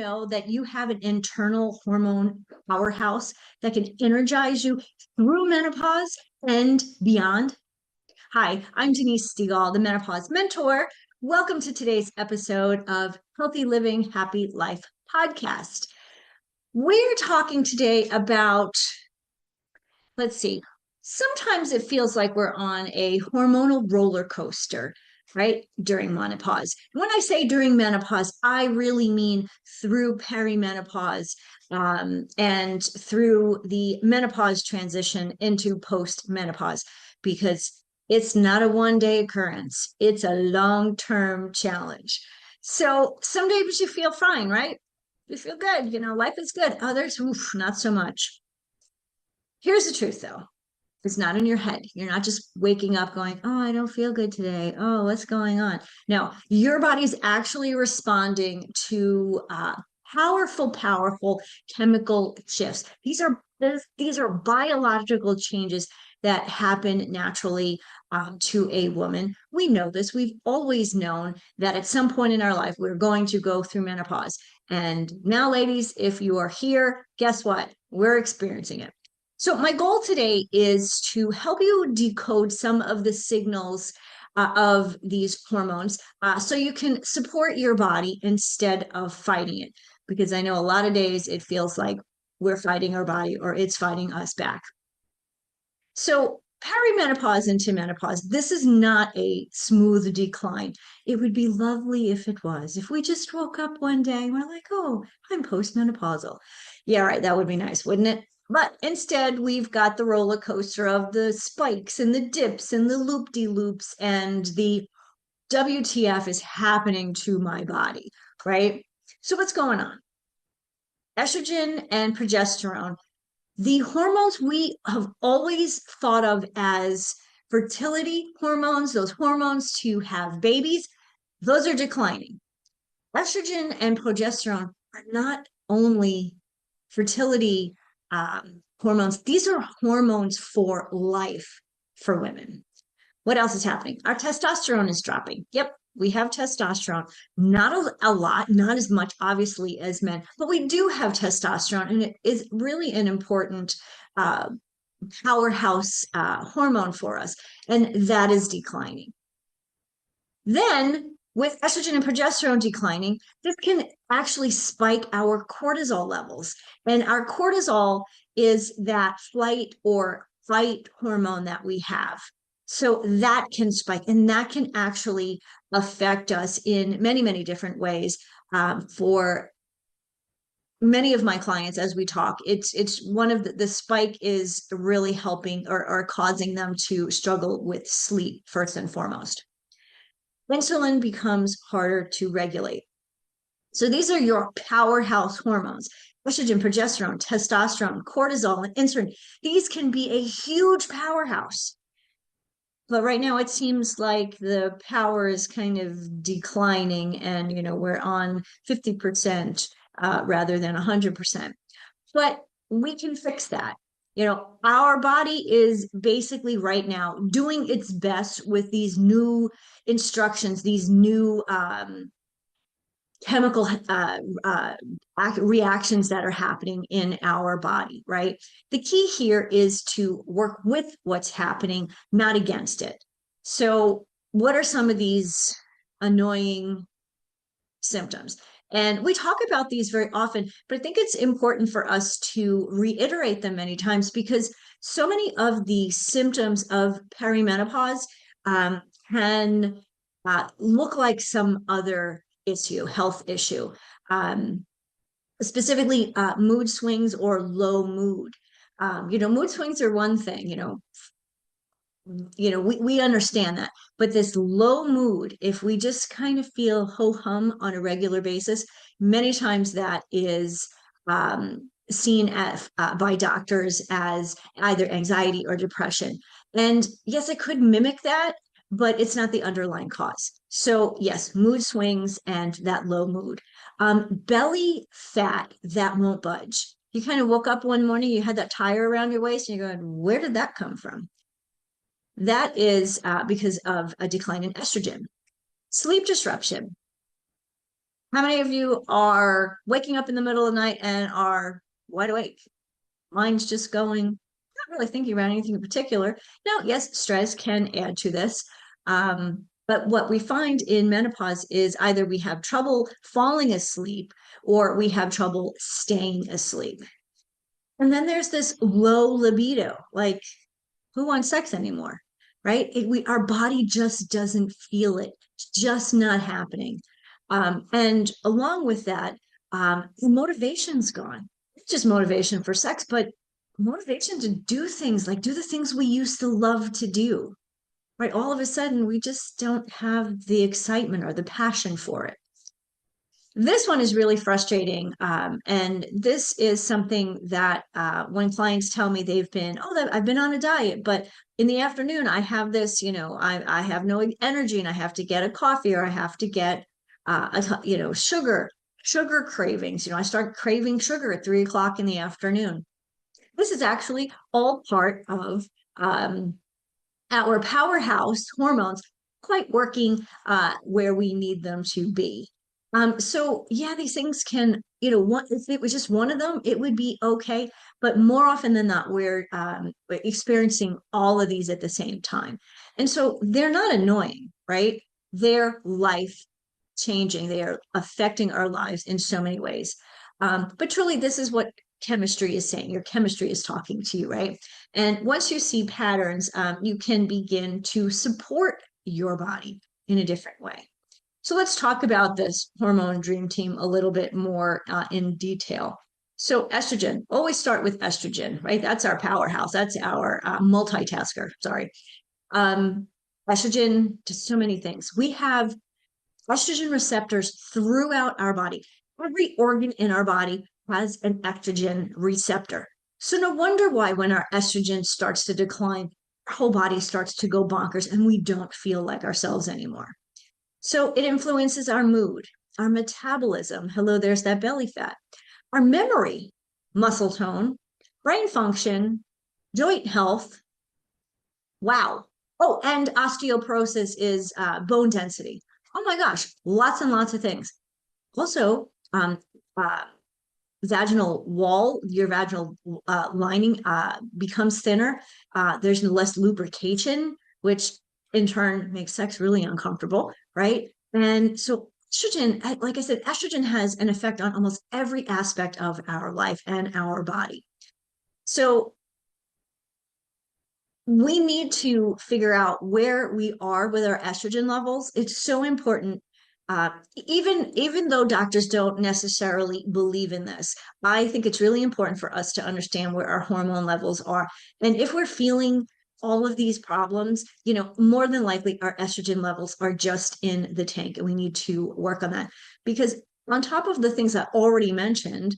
know that you have an internal hormone powerhouse that can energize you through menopause and beyond? Hi, I'm Denise Stegall, the Menopause Mentor. Welcome to today's episode of Healthy Living, Happy Life podcast. We're talking today about, let's see, sometimes it feels like we're on a hormonal roller coaster, right? During menopause. When I say during menopause, I really mean through perimenopause and through the menopause transition into post-menopause, because it's not a one-day occurrence. It's a long-term challenge. So some days you feel fine, right? You feel good, life is good. Others, not so much. Here's the truth, though. It's not in your head. You're not just waking up going, oh, I don't feel good today. Oh, what's going on? No, your body's actually responding to powerful chemical shifts. These are biological changes that happen naturally to a woman. We know this. We've always known that at some point in our life, we're going to go through menopause. And now, ladies, if you are here, guess what? We're experiencing it. So my goal today is to help you decode some of the signals of these hormones so you can support your body instead of fighting it. Because I know a lot of days it feels like we're fighting our body or it's fighting us back. So perimenopause into menopause, this is not a smooth decline. It would be lovely if it was. If we just woke up one day and we're like, oh, I'm postmenopausal. Yeah, right. That would be nice, wouldn't it? But instead, we've got the roller coaster of the spikes and the dips and the loop-de-loops and the WTF is happening to my body, right? So what's going on? Estrogen and progesterone, the hormones we have always thought of as fertility hormones, those hormones to have babies, those are declining. Estrogen and progesterone are not only fertility hormones, these are hormones for life for women. What else is happening? Our testosterone is dropping. Yep, we have testosterone. Not a lot, not as much, obviously, as men, but we do have testosterone, and it is really an important powerhouse hormone for us, and that is declining. Then, with estrogen and progesterone declining, this can actually spike our cortisol levels. And our cortisol is that flight or fight hormone that we have. So that can spike, and that can actually affect us in many, many different ways. For many of my clients, as we talk, it's one of the spike is really helping or causing them to struggle with sleep first and foremost. Insulin becomes harder to regulate. So these are your powerhouse hormones: estrogen, progesterone, testosterone, cortisol, and insulin. These can be a huge powerhouse. But right now it seems like the power is kind of declining and, we're on 50% rather than 100%. But we can fix that. Our body is basically right now doing its best with these new instructions, these new chemical reactions that are happening in our body, right? The key here is to work with what's happening, not against it. So what are some of these annoying symptoms? And we talk about these very often, but I think it's important for us to reiterate them many times because so many of the symptoms of perimenopause can look like some other issue, health issue, specifically mood swings or low mood. Mood swings are one thing, we understand that, but this low mood, if we just kind of feel ho-hum on a regular basis, many times that is seen by doctors as either anxiety or depression. And yes, it could mimic that, but it's not the underlying cause. So yes, mood swings and that low mood. Belly fat that won't budge. You kind of woke up one morning, you had that tire around your waist, and you're going, where did that come from? That is because of a decline in estrogen. Sleep disruption. How many of you are waking up in the middle of the night and are wide awake? Mind's just going, not really thinking about anything in particular. Now, yes, stress can add to this. But what we find in menopause is either we have trouble falling asleep or we have trouble staying asleep. And then there's this low libido, like who wants sex anymore, right? Our body just doesn't feel it. It's just not happening. And along with that, the motivation's gone. It's just motivation for sex, but motivation to do things like do the things we used to love to do, right? All of a sudden, we just don't have the excitement or the passion for it. This one is really frustrating. And this is something that when clients tell me I've been on a diet, but in the afternoon, I have this, I have no energy and I have to get a coffee or I have to get, sugar cravings. I start craving sugar at 3 o'clock in the afternoon. This is actually all part of our powerhouse hormones quite working where we need them to be. So yeah, these things can, if it was just one of them, it would be okay. But more often than not, we're experiencing all of these at the same time. And so they're not annoying, right? They're life changing. They are affecting our lives in so many ways. But truly, this is what chemistry is saying. Your chemistry is talking to you, right? And once you see patterns, you can begin to support your body in a different way. So let's talk about this hormone dream team a little bit more in detail. So estrogen, always start with estrogen, right? That's our powerhouse. That's our multitasker. Sorry. Estrogen does so many things. We have estrogen receptors throughout our body. Every organ in our body has an estrogen receptor. So no wonder why when our estrogen starts to decline, our whole body starts to go bonkers and we don't feel like ourselves anymore. So it influences our mood, our metabolism. Hello, there's that belly fat. Our memory, muscle tone, brain function, joint health. Wow. Oh, and osteoporosis is bone density. Oh my gosh, lots and lots of things. Also, uh, vaginal wall, your vaginal lining becomes thinner. There's less lubrication, which in turn makes sex really uncomfortable, right? And so estrogen, like I said, estrogen has an effect on almost every aspect of our life and our body. So we need to figure out where we are with our estrogen levels. It's so important. Even though doctors don't necessarily believe in this, I think it's really important for us to understand where our hormone levels are. And if we're feeling all of these problems, more than likely our estrogen levels are just in the tank, and we need to work on that. Because on top of the things I already mentioned,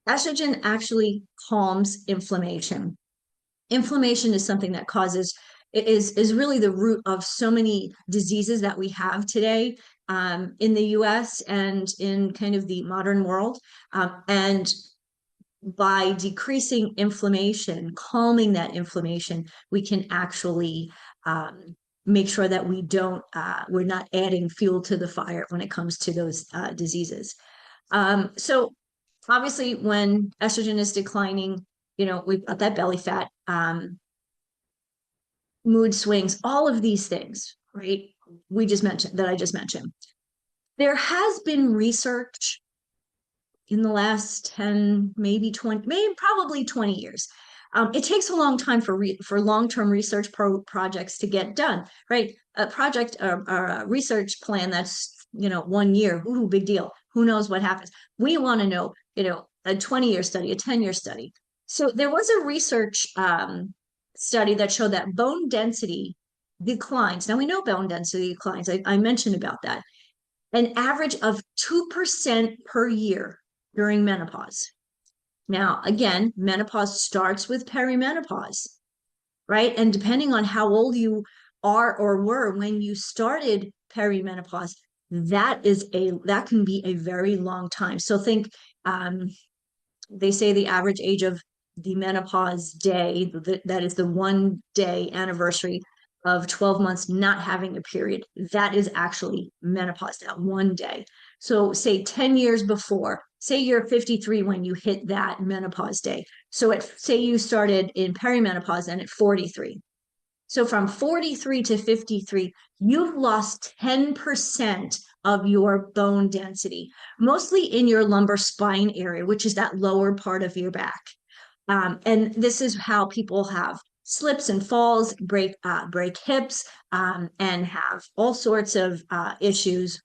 estrogen actually calms inflammation. Inflammation is something that is really the root of so many diseases that we have today in the US and in kind of the modern world. And by decreasing inflammation, calming that inflammation, we can actually make sure that we're not adding fuel to the fire when it comes to those diseases. So obviously when estrogen is declining, we've got that belly fat, mood swings, all of these things, right? I just mentioned. There has been research in the last 10, maybe 20, maybe probably 20 years. It takes a long time for long-term research projects to get done, right? A project or a research plan that's 1 year, ooh, big deal. Who knows what happens? We want to know, a 20-year study, a 10-year study. So there was a research study that showed that bone density declines. Now we know bone density declines. I mentioned about that. An average of 2% per year during menopause. Now, again, menopause starts with perimenopause, right? And depending on how old you are or were when you started perimenopause, that can be a very long time. So think, they say the average age of the menopause day, that is the 1 day anniversary of 12 months not having a period, that is actually menopause, that one day. So say 10 years before, say you're 53 when you hit that menopause day. So say you started in perimenopause and at 43. So from 43 to 53, you've lost 10% of your bone density, mostly in your lumbar spine area, which is that lower part of your back. And this is how people have slips and falls, break hips, and have all sorts of issues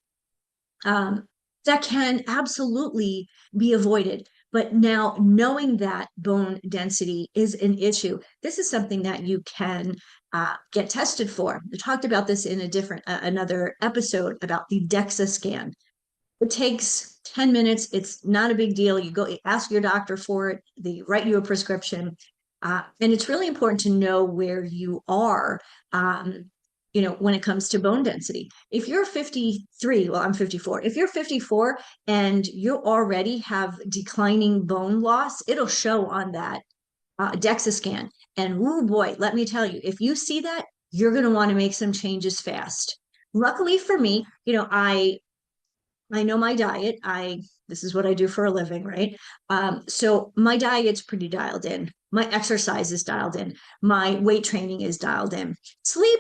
that can absolutely be avoided. But now, knowing that bone density is an issue, this is something that you can get tested for. We talked about this in another episode about the DEXA scan. It takes 10 minutes. It's not a big deal. You go ask your doctor for it. They write you a prescription. And it's really important to know where you are, when it comes to bone density. If you're 53, well, I'm 54. If you're 54 and you already have declining bone loss, it'll show on that DEXA scan. And oh boy, let me tell you, if you see that, you're going to want to make some changes fast. Luckily for me, I know my diet. This is what I do for a living, right? So my diet's pretty dialed in. My exercise is dialed in. My weight training is dialed in. Sleep,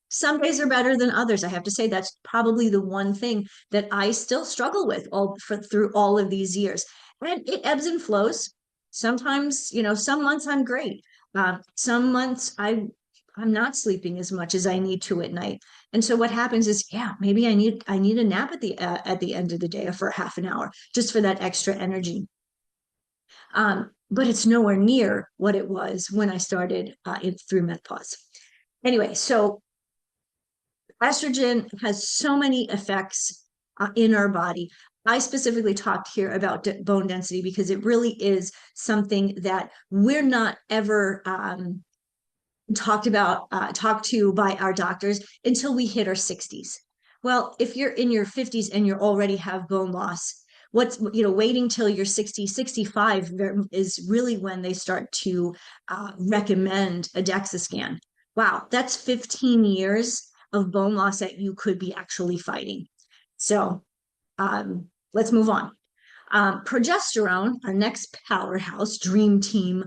some days are better than others. I have to say that's probably the one thing that I still struggle with through all of these years. And it ebbs and flows. Sometimes, some months I'm great. Some months I'm not sleeping as much as I need to at night. And so what happens is, yeah, maybe I need a nap at the end of the day for half an hour just for that extra energy. But it's nowhere near what it was when I started through menopause. Anyway, so estrogen has so many effects in our body. I specifically talked here about bone density because it really is something that we're not ever talked to by our doctors until we hit our 60s. Well, if you're in your 50s and you already have bone loss, waiting till you're 60, 65 is really when they start to recommend a DEXA scan. Wow, that's 15 years of bone loss that you could be actually fighting. So let's move on. Progesterone, our next powerhouse, dream team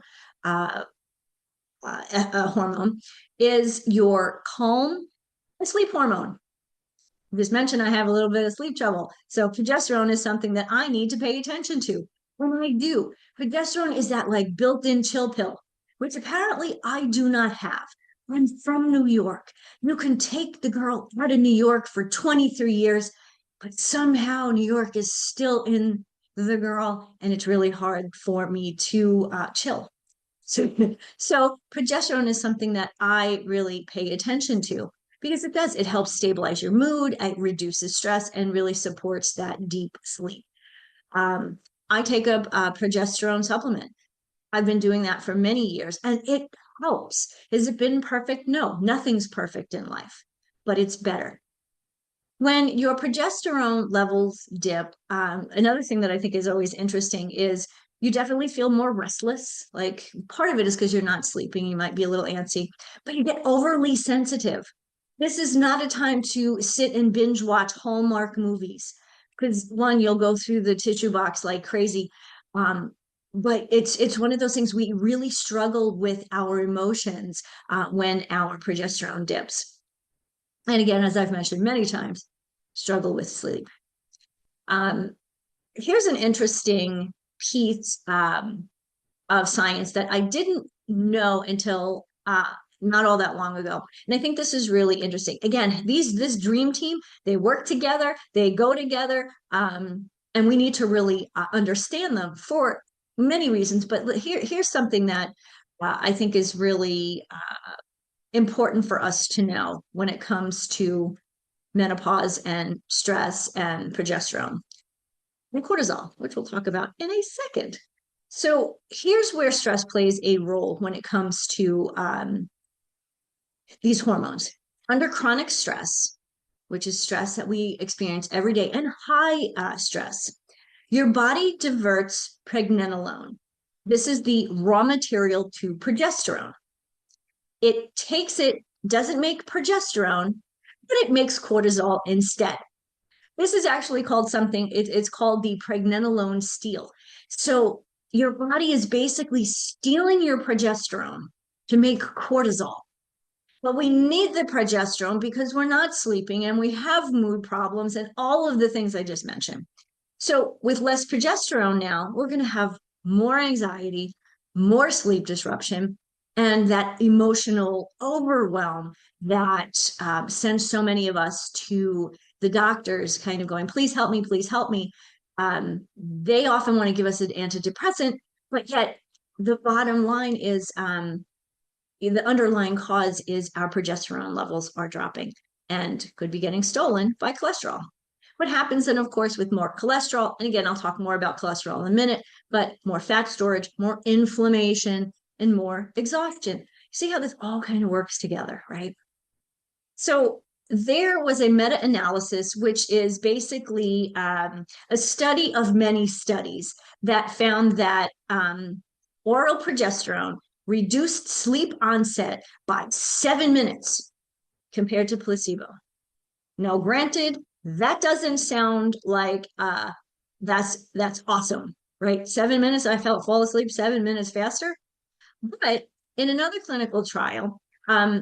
hormone, is your calm and sleep hormone. Just mentioned I have a little bit of sleep trouble. So progesterone is something that I need to pay attention to. When I do, progesterone is that like built-in chill pill, which apparently I do not have. I'm from New York. You can take the girl out of New York for 23 years, but somehow New York is still in the girl, and it's really hard for me to chill. So progesterone is something that I really pay attention to because it helps stabilize your mood, it reduces stress, and really supports that deep sleep. I take a progesterone supplement. I've been doing that for many years and it helps. Has it been perfect? No, nothing's perfect in life, but it's better. When your progesterone levels dip, another thing that I think is always interesting is you definitely feel more restless. Like part of it is because you're not sleeping, you might be a little antsy, but you get overly sensitive. This is not a time to sit and binge watch Hallmark movies because one, you'll go through the tissue box like crazy. But it's one of those things we really struggle with our emotions when our progesterone dips. And again, as I've mentioned many times, struggle with sleep. Here's an interesting piece of science that I didn't know until not all that long ago. And I think this is really interesting. Again, this dream team, they work together, they go together, and we need to really understand them for many reasons. But here's something that I think is really important for us to know when it comes to menopause and stress and progesterone and cortisol, which we'll talk about in a second. So here's where stress plays a role when it comes to these hormones. Under chronic stress, which is stress that we experience every day, and high stress, your body diverts pregnenolone. This is the raw material to progesterone. It takes it doesn't make progesterone, but it makes cortisol instead. This is actually called something, it's called the pregnenolone steal. So your body is basically stealing your progesterone to make cortisol. But we need the progesterone because we're not sleeping and we have mood problems and all of the things I just mentioned. So, with less progesterone now, we're going to have more anxiety, more sleep disruption, and that emotional overwhelm that sends so many of us to the doctors, kind of going, please help me, please help me. They often want to give us an antidepressant, but yet the bottom line is the underlying cause is our progesterone levels are dropping and could be getting stolen by cholesterol. What happens then, of course, with more cholesterol, and again, I'll talk more about cholesterol in a minute, but more fat storage, more inflammation, and more exhaustion. See how this all kind of works together, right? So there was a meta-analysis, which is basically a study of many studies that found that oral progesterone reduced sleep onset by 7 minutes compared to placebo. Now, granted, that doesn't sound like that's awesome, right? 7 minutes, I felt fall asleep 7 minutes faster. But in another clinical trial,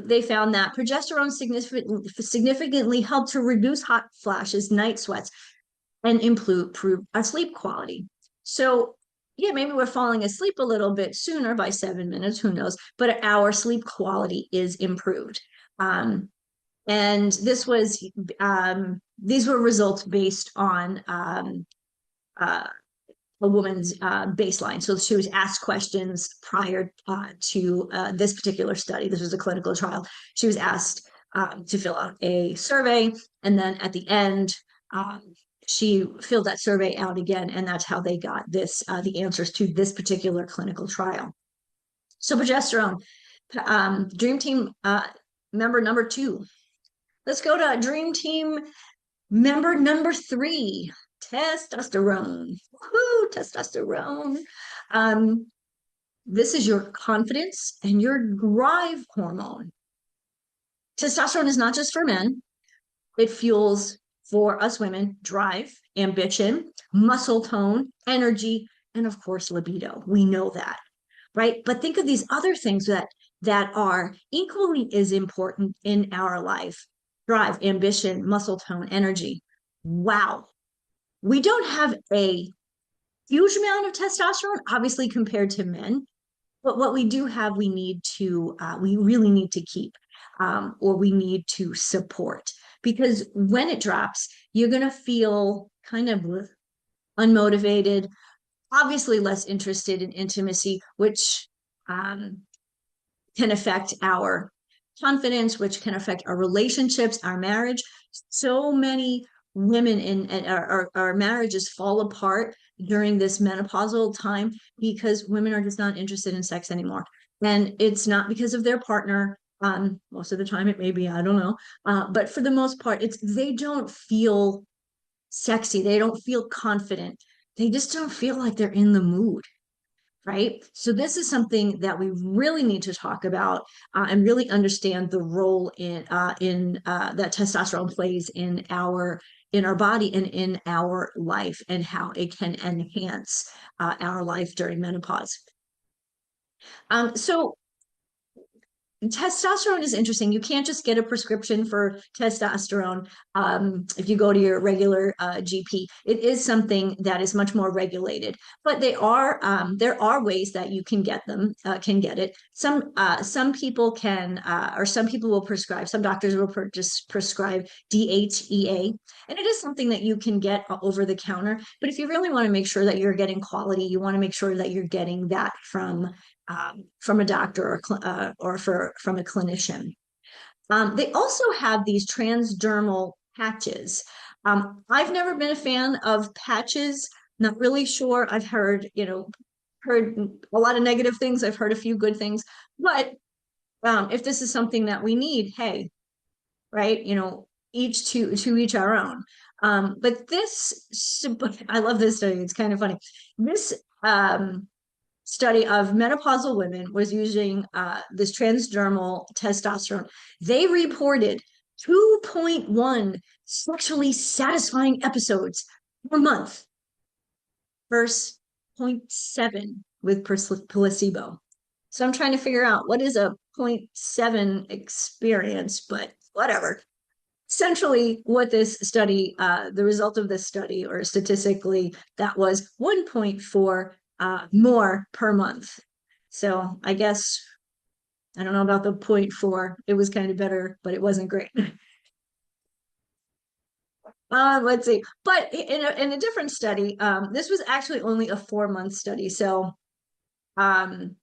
they found that progesterone significantly helped to reduce hot flashes, night sweats, and improve our sleep quality. So, yeah, maybe we're falling asleep a little bit sooner by 7 minutes, who knows? But our sleep quality is improved. And these were results based on uh, a woman's baseline. So she was asked questions prior to this particular study. This was a clinical trial. She was asked to fill out a survey, and then at the end, she filled that survey out again, and that's how they got the answers to this particular clinical trial. So progesterone, Dream Team member number 2. Let's go to Dream Team member number 3, testosterone. Woohoo, testosterone. This is your confidence and your drive hormone. Testosterone is not just for men. It fuels, for us women, drive, ambition, muscle tone, energy, and of course, libido. We know that, right? But think of these other things that are equally as important in our life: drive, ambition, muscle tone, energy. Wow. We don't have a huge amount of testosterone, obviously, compared to men. But what we do have, we really need to keep, or we need to support. Because when it drops, you're going to feel kind of unmotivated, obviously less interested in intimacy, which can affect our confidence, which can affect our relationships, our marriage. So many women in our marriages fall apart during this menopausal time because women are just not interested in sex anymore. And it's not because of their partner. Most of the time it may be, I don't know. But for the most part, they don't feel sexy. They don't feel confident. They just don't feel like they're in the mood, right? So this is something that we really need to talk about and really understand the role in that testosterone plays in our body and in our life, and how it can enhance our life during menopause. So testosterone is interesting. You can't just get a prescription for testosterone if you go to your regular GP. It is something that is much more regulated, but there are ways that you can get it. Some people can, or some people will prescribe. Some doctors will just prescribe DHEA, and it is something that you can get over the counter. But if you really want to make sure that you're getting quality, you want to make sure that you're getting that from a doctor or from a clinician. They also have these transdermal patches. I've never been a fan of patches. Not really sure. I've heard a lot of negative things. I've heard a few good things. But if this is something that we need, hey, right? Each to each our own. But this, I love this study. It's kind of funny. This study of menopausal women was using this transdermal testosterone. They reported 2.1 sexually satisfying episodes per month versus zero point 0.7 with placebo. So I'm trying to figure out what is a 0.7 experience, but whatever. Essentially, what this study, the result of this study, or statistically, that was 1.4 more per month. So I guess, I don't know about the 0.4. It was kind of better, but it wasn't great. Let's see. But in a different study, this was actually only a 4-month study. So um,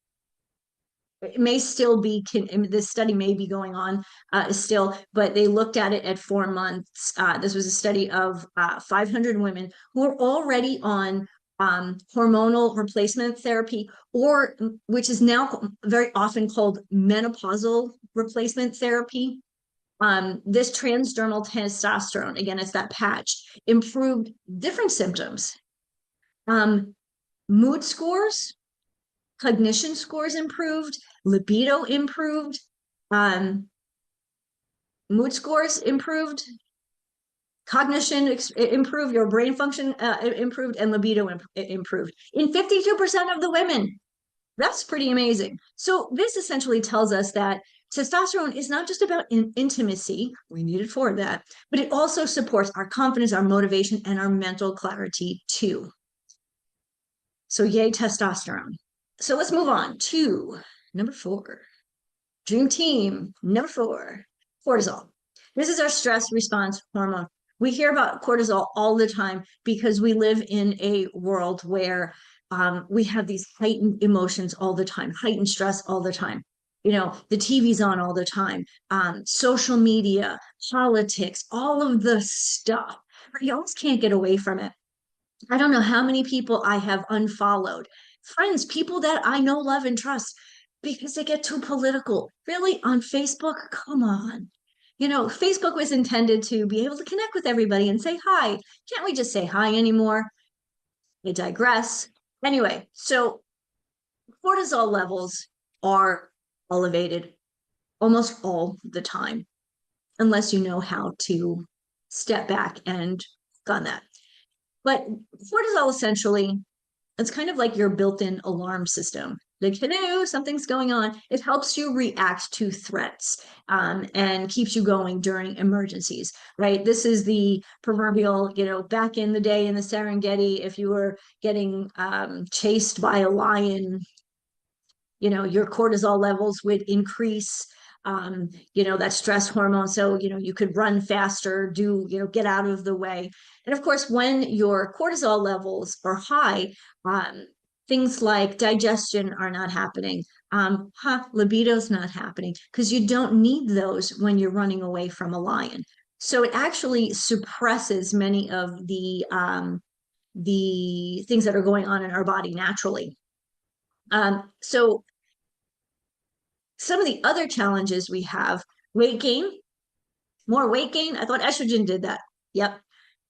it may still be, this study may be going on still, but they looked at it at 4 months. This was a study of 500 women who were already on hormonal replacement therapy, or which is now very often called menopausal replacement therapy. This transdermal testosterone, again, it's that patch, improved different symptoms. Mood scores, cognition scores improved, libido improved, mood scores improved, cognition improved, your brain function improved, and libido improved in 52% of the women. That's pretty amazing. So this essentially tells us that testosterone is not just about intimacy, we need it for that, but it also supports our confidence, our motivation, and our mental clarity too. So yay, testosterone. So let's move on to number 4. Dream team, number 4, cortisol. This is our stress response hormone. We hear about cortisol all the time because we live in a world where we have these heightened emotions all the time, heightened stress all the time. You know, the TV's on all the time, social media, politics, all of the stuff. You almost can't get away from it. I don't know how many people I have unfollowed, friends, people that I know, love, and trust, because they get too political. Really, on Facebook? Come on. You know, Facebook was intended to be able to connect with everybody and say hi. Can't we just say hi anymore? I digress. Anyway, so cortisol levels are elevated almost all the time, unless you know how to step back and gun that. But cortisol essentially, it's kind of like your built-in alarm system. Like, hello, something's going on. It helps you react to threats and keeps you going during emergencies, right? This is the proverbial, you know, back in the day in the Serengeti, if you were getting chased by a lion, you know, your cortisol levels would increase, you know, that stress hormone. So, you know, you could run faster, get out of the way. And of course, when your cortisol levels are high, things like digestion are not happening. Libido's not happening because you don't need those when you're running away from a lion. So it actually suppresses many of the things that are going on in our body naturally. So some of the other challenges we have, weight gain, more weight gain. I thought estrogen did that. Yep,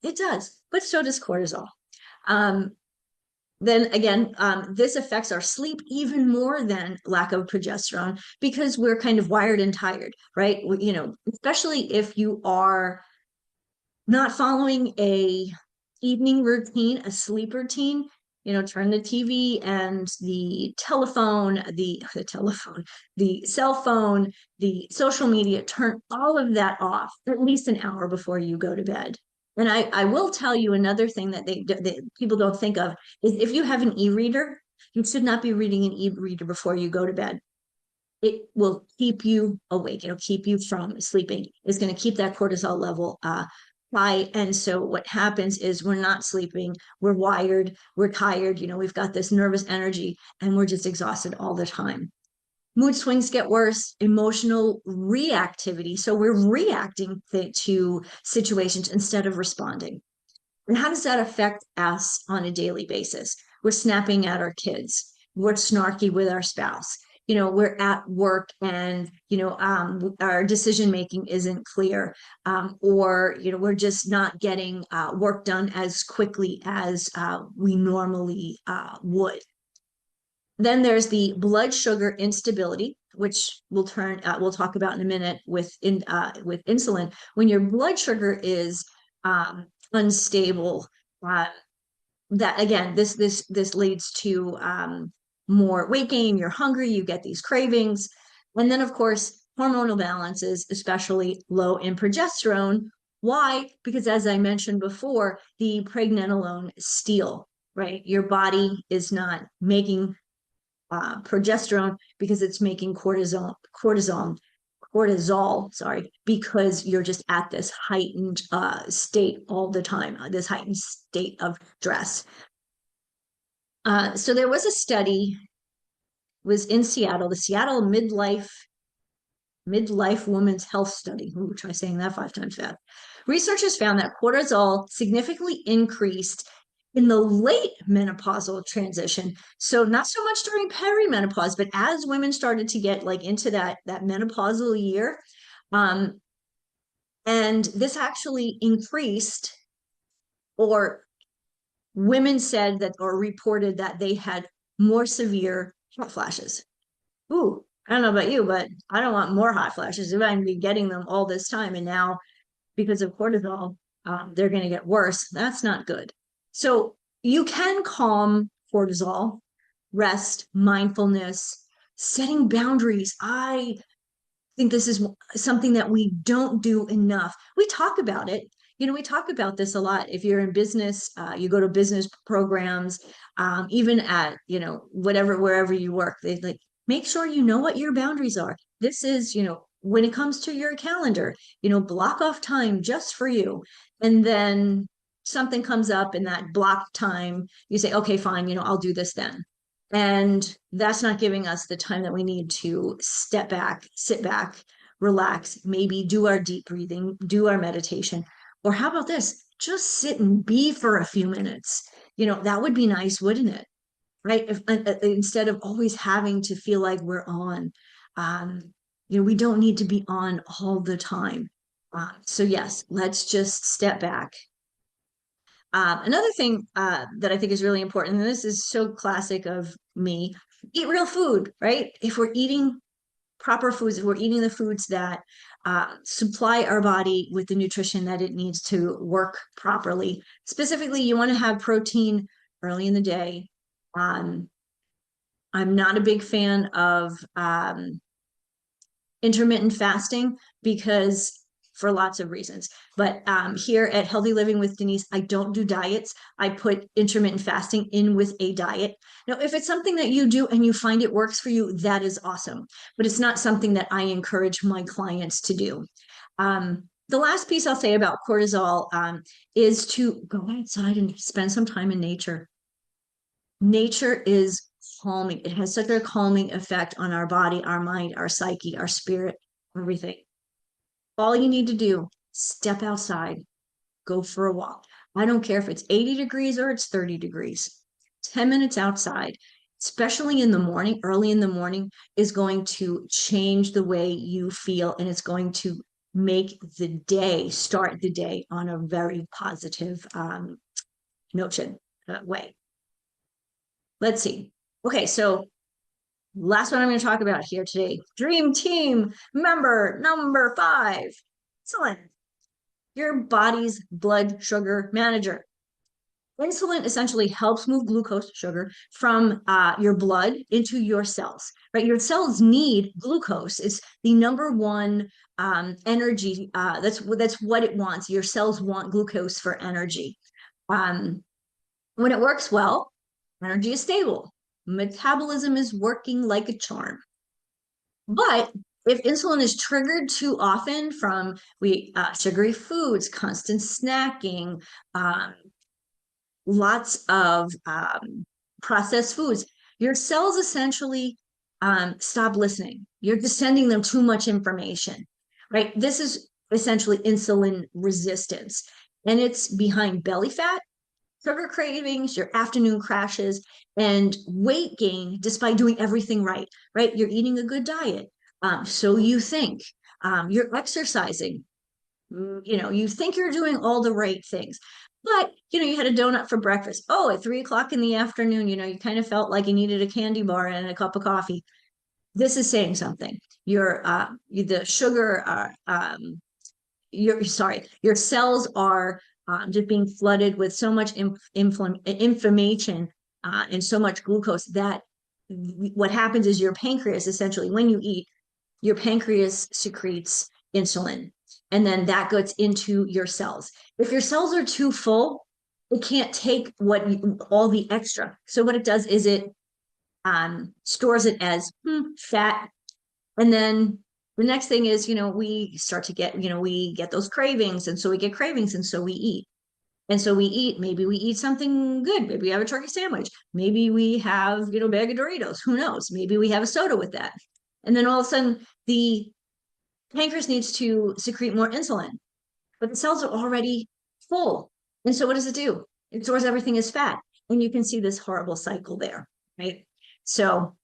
it does, but so does cortisol. Then again, this affects our sleep even more than lack of progesterone because we're kind of wired and tired, right? You know, especially if you are not following a evening routine, a sleep routine, you know, turn the TV and the telephone, the cell phone, the social media, turn all of that off at least an hour before you go to bed. And I will tell you another thing that people don't think of is if you have an e-reader, you should not be reading an e-reader before you go to bed. It will keep you awake. It'll keep you from sleeping. It's going to keep that cortisol level high. And so what happens is we're not sleeping. We're wired. We're tired. You know, we've got this nervous energy and we're just exhausted all the time. Mood swings get worse, emotional reactivity. So we're reacting to situations instead of responding. And how does that affect us on a daily basis? We're snapping at our kids. We're snarky with our spouse. You know, we're at work and, you know, our decision making isn't clear, or, you know, we're just not getting work done as quickly as we normally would. Then there's the blood sugar instability, which we'll talk about in a minute with insulin. When your blood sugar is unstable, uh, that again, this leads to more weight gain. You're hungry, you get these cravings, and then of course hormonal balances, especially low in progesterone. Why? Because as I mentioned before, the pregnenolone steal, right? Your body is not making progesterone because it's making cortisol, sorry, because you're just at this heightened state all the time, this heightened state of stress. So there was a study, was in Seattle, the Seattle Midlife Women's Health Study. Ooh, try saying that 5 times fast. Researchers found that cortisol significantly increased in the late menopausal transition. So not so much during perimenopause, but as women started to get like into that menopausal year, um, and this actually increased, or women said that or reported that they had more severe hot flashes. Ooh, I don't know about you, but I don't want more hot flashes. If I'm be getting them all this time, and now because of cortisol, they're going to get worse. That's not good. So you can calm cortisol, rest, mindfulness, setting boundaries. I think this is something that we don't do enough. We talk about it. We talk about this a lot. If you're in business, you go to business programs, even at, wherever you work, they like make sure you know what your boundaries are. This is, when it comes to your calendar, block off time just for you. And then something comes up in that block time, you say, okay, fine, I'll do this then. And that's not giving us the time that we need to step back, sit back, relax, maybe do our deep breathing, do our meditation. Or how about this? Just sit and be for a few minutes. That would be nice, wouldn't it? Right? Instead of always having to feel like we're on. Um, we don't need to be on all the time. So yes, let's just step back. Another thing that I think is really important, and this is so classic of me, eat real food, right? If we're eating proper foods, if we're eating the foods that supply our body with the nutrition that it needs to work properly. Specifically, you want to have protein early in the day. Um, I'm not a big fan of intermittent fasting because for lots of reasons. But here at Healthy Living with Denise, I don't do diets. I put intermittent fasting in with a diet. Now, if it's something that you do and you find it works for you, that is awesome. But it's not something that I encourage my clients to do. The last piece I'll say about cortisol is to go outside and spend some time in nature. Nature is calming. It has such a calming effect on our body, our mind, our psyche, our spirit, everything. All you need to do, step outside, go for a walk. I don't care if it's 80 degrees or it's 30 degrees. 10 minutes outside, especially in the morning, early in the morning, is going to change the way you feel, and it's going to make start the day on a very positive notion way. Let's see. Okay, so last one I'm going to talk about here today. Dream team member number 5. Insulin, your body's blood sugar manager. Insulin essentially helps move glucose sugar from your blood into your cells, right? Your cells need glucose. It's the number one energy. That's what it wants. Your cells want glucose for energy. When it works well, energy is stable. Metabolism is working like a charm. But if insulin is triggered too often from sugary foods, constant snacking, lots of processed foods, your cells essentially stop listening. You're just sending them too much information, right? This is essentially insulin resistance, and it's behind belly fat, sugar cravings, your afternoon crashes, and weight gain despite doing everything right, right? You're eating a good diet. So you think you're exercising, you think you're doing all the right things. But, you had a donut for breakfast. Oh, at 3 o'clock in the afternoon, you kind of felt like you needed a candy bar and a cup of coffee. This is saying something. The sugar, your cells are just being flooded with so much inflammation and so much glucose that what happens is your pancreas, essentially, when you eat, your pancreas secretes insulin, and then that goes into your cells. If your cells are too full, it can't take all the extra. So what it does is it stores it as fat, and then the next thing is, we start to get, we get those cravings, and so we get cravings, and so we eat. And so we eat, maybe we eat something good. Maybe we have a turkey sandwich. Maybe we have, a bag of Doritos. Who knows? Maybe we have a soda with that. And then all of a sudden, the pancreas needs to secrete more insulin, but the cells are already full. And so what does it do? It stores everything as fat. And you can see this horrible cycle there, right? So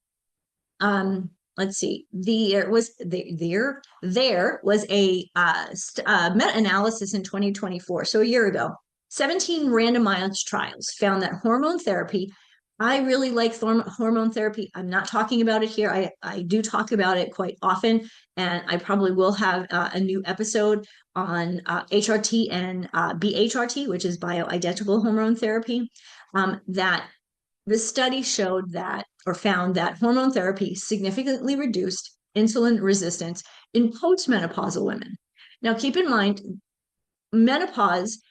let's see. There was a meta-analysis in 2024, so a year ago. 17 randomized trials found that hormone therapy. I really like hormone therapy. I'm not talking about it here. I do talk about it quite often, and I probably will have a new episode on HRT and BHRT, which is bioidentical hormone therapy. That the study showed that, or found that, hormone therapy significantly reduced insulin resistance in postmenopausal women. Now, keep in mind, menopause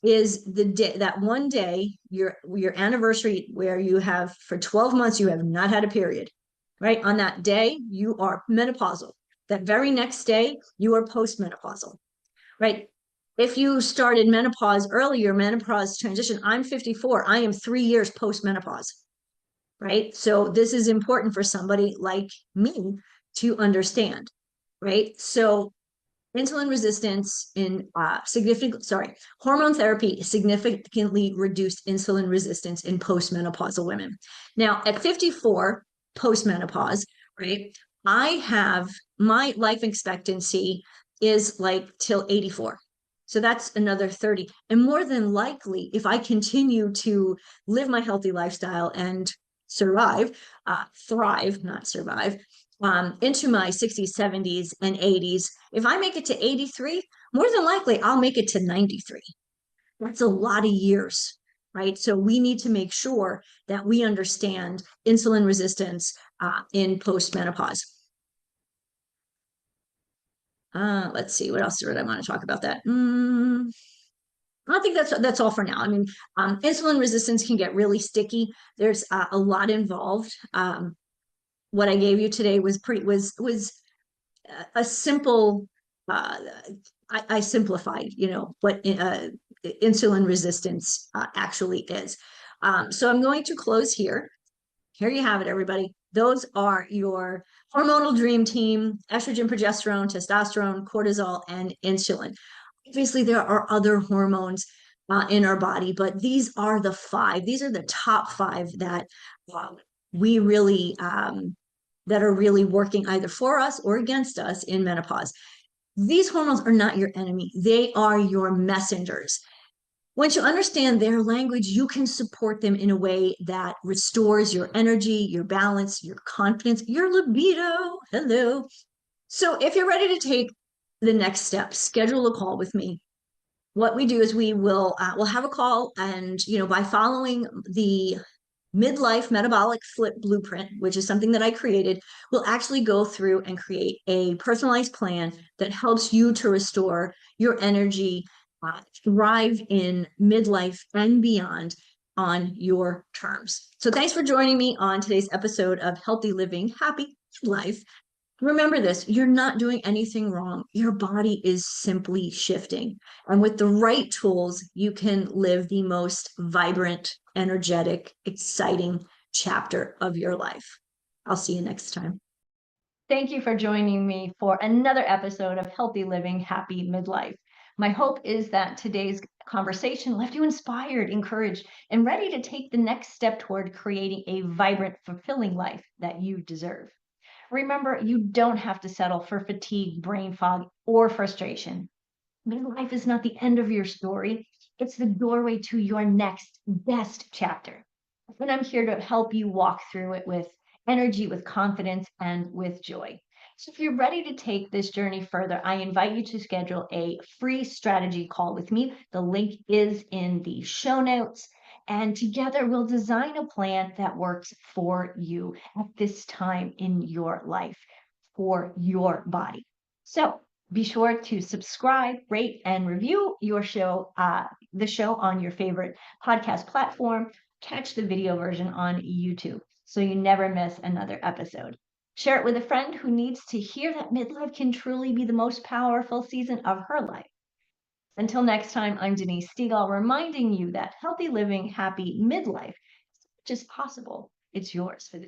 is that one day, your anniversary, where you have, for 12 months, you have not had a period, right? On that day, you are menopausal. That very next day, you are postmenopausal, right? If you started menopause earlier, menopause transition, I'm 54, I am 3 years post-menopause, right? So this is important for somebody like me to understand, right? So insulin resistance hormone therapy significantly reduced insulin resistance in postmenopausal women. Now, at 54, postmenopause, right? My life expectancy is like till 84. So that's another 30. And more than likely, if I continue to live my healthy lifestyle and thrive, not survive, into my 60s, 70s, and 80s, if I make it to 83, more than likely I'll make it to 93. That's a lot of years, right? So we need to make sure that we understand insulin resistance in postmenopause. Let's see, what else did I want to talk about that? I think that's all for now. I mean, insulin resistance can get really sticky. There's a lot involved. What I gave you today was a simple. I simplified, what insulin resistance actually is. So I'm going to close here. Here you have it, everybody. Those are your hormonal dream team: estrogen, progesterone, testosterone, cortisol, and insulin. Obviously, there are other hormones in our body, but these are the five. These are the top five that we really that are really working either for us or against us in menopause. These hormones are not your enemy. They are your messengers. Once you understand their language, you can support them in a way that restores your energy, your balance, your confidence, your libido. Hello. So if you're ready to take the next step, schedule a call with me. What we do is we'll have a call, and by following the Midlife Metabolic Flip Blueprint, which is something that I created, we'll actually go through and create a personalized plan that helps you to restore your energy, thrive in midlife and beyond on your terms. So thanks for joining me on today's episode of Healthy Living, Happy Life. Remember this: you're not doing anything wrong. Your body is simply shifting. And with the right tools, you can live the most vibrant, energetic, exciting chapter of your life. I'll see you next time. Thank you for joining me for another episode of Healthy Living, Happy Midlife. My hope is that today's conversation left you inspired, encouraged, and ready to take the next step toward creating a vibrant, fulfilling life that you deserve. Remember, you don't have to settle for fatigue, brain fog, or frustration. Midlife is not the end of your story. It's the doorway to your next best chapter. And I'm here to help you walk through it with energy, with confidence, and with joy. So if you're ready to take this journey further, I invite you to schedule a free strategy call with me. The link is in the show notes. And together we'll design a plan that works for you at this time in your life, for your body. So be sure to subscribe, rate, and review the show on your favorite podcast platform. Catch the video version on YouTube so you never miss another episode. Share it with a friend who needs to hear that midlife can truly be the most powerful season of her life. Until next time, I'm Denise Stegall, reminding you that healthy living, happy midlife is just possible. It's yours for the